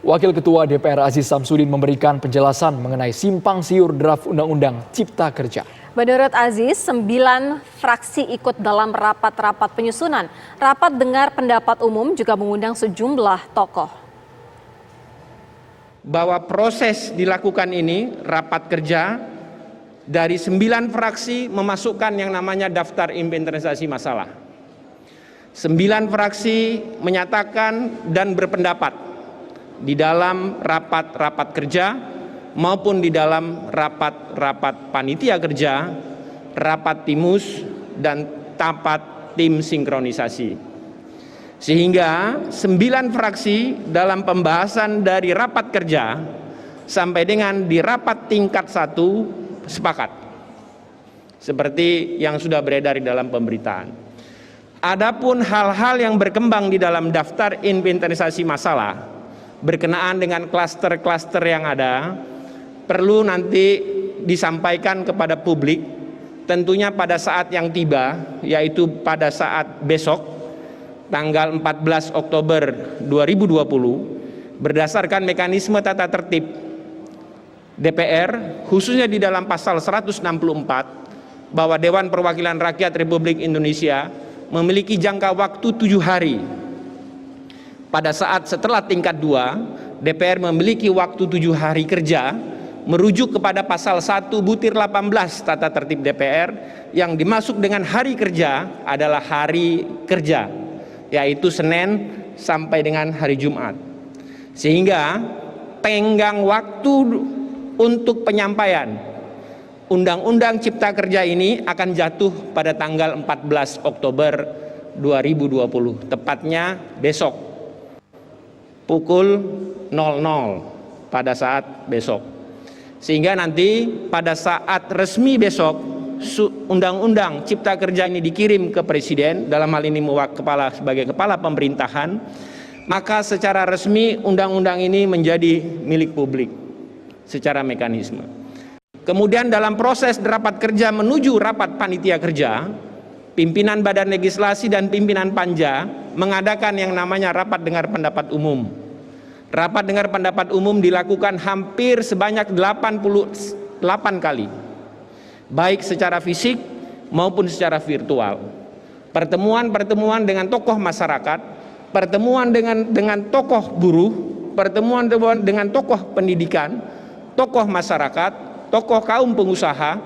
Wakil Ketua DPR Aziz Samsudin memberikan penjelasan mengenai simpang siur draft Undang-Undang Cipta Kerja. Menurut Aziz, 9 fraksi ikut dalam rapat-rapat penyusunan. Rapat dengar pendapat umum juga mengundang sejumlah tokoh. Bahwa proses dilakukan ini, rapat kerja, dari 9 fraksi memasukkan yang namanya daftar inventarisasi masalah. 9 fraksi menyatakan dan berpendapat di dalam rapat-rapat kerja maupun di dalam rapat-rapat panitia kerja, rapat timus, dan rapat tim sinkronisasi. Sehingga 9 fraksi dalam pembahasan dari rapat kerja sampai dengan di rapat tingkat 1 sepakat. Seperti yang sudah beredar di dalam pemberitaan. Adapun hal-hal yang berkembang di dalam daftar inventarisasi masalah berkenaan dengan klaster-klaster yang ada, perlu nanti disampaikan kepada publik, tentunya pada saat yang tiba, yaitu pada saat besok, tanggal 14 Oktober 2020, berdasarkan mekanisme tata tertib DPR, khususnya di dalam pasal 164, bahwa Dewan Perwakilan Rakyat Republik Indonesia memiliki jangka waktu 7 hari. Pada saat setelah tingkat 2, DPR memiliki waktu 7 hari kerja merujuk kepada pasal 1/18 tata tertib DPR yang dimaksud dengan hari kerja adalah hari kerja, yaitu Senin sampai dengan hari Jumat. Sehingga tenggang waktu untuk penyampaian Undang-Undang Cipta Kerja ini akan jatuh pada tanggal 14 Oktober 2020, tepatnya besok pukul 00 pada saat besok. Sehingga nanti pada saat resmi besok Undang-Undang Cipta Kerja ini dikirim ke Presiden, dalam hal ini sebagai kepala pemerintahan, maka secara resmi undang-undang ini menjadi milik publik secara mekanisme. Kemudian dalam proses rapat kerja menuju rapat panitia kerja, pimpinan Badan Legislasi dan pimpinan Panja mengadakan yang namanya rapat dengar pendapat umum. Rapat dengar pendapat umum dilakukan hampir sebanyak 88 kali, baik secara fisik maupun secara virtual. Pertemuan-pertemuan dengan tokoh masyarakat, pertemuan dengan tokoh buruh, pertemuan dengan tokoh pendidikan, tokoh masyarakat, tokoh kaum pengusaha,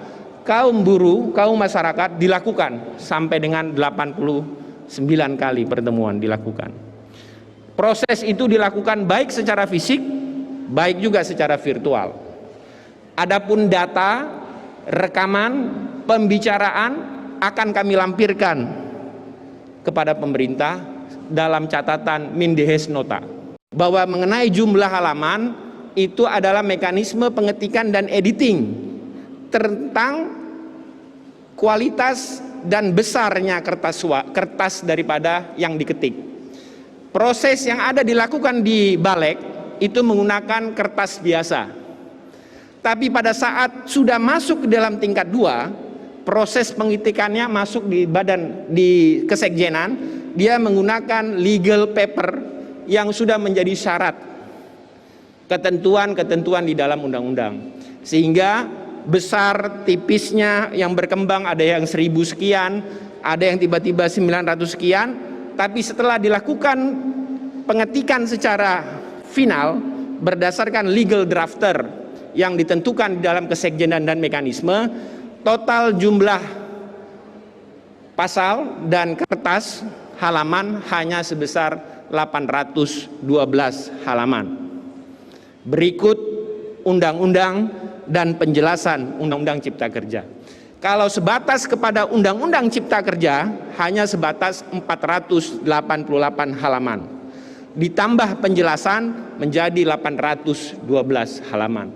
kaum buruh, kaum masyarakat dilakukan sampai dengan 89 kali pertemuan dilakukan. Proses itu dilakukan baik secara fisik, baik juga secara virtual. Adapun data, rekaman, pembicaraan akan kami lampirkan kepada pemerintah dalam catatan Mindehes Nota. Bahwa mengenai jumlah halaman itu adalah mekanisme pengetikan dan editing tentang kualitas dan besarnya kertas daripada yang diketik. Proses yang ada dilakukan di Balek itu menggunakan kertas biasa. Tapi pada saat sudah masuk ke dalam tingkat 2, proses pengetikannya masuk di kesekjenan, dia menggunakan legal paper yang sudah menjadi syarat ketentuan-ketentuan di dalam undang-undang. Sehingga besar tipisnya yang berkembang ada yang 1000 sekian, ada yang tiba-tiba 900 sekian, tapi setelah dilakukan pengetikan secara final berdasarkan legal drafter yang ditentukan di dalam kesekjenan dan mekanisme, total jumlah pasal dan kertas halaman hanya sebesar 812 halaman. Berikut undang-undang dan penjelasan Undang-Undang Cipta Kerja. Kalau sebatas kepada Undang-Undang Cipta Kerja hanya sebatas 488 halaman. Ditambah penjelasan menjadi 812 halaman.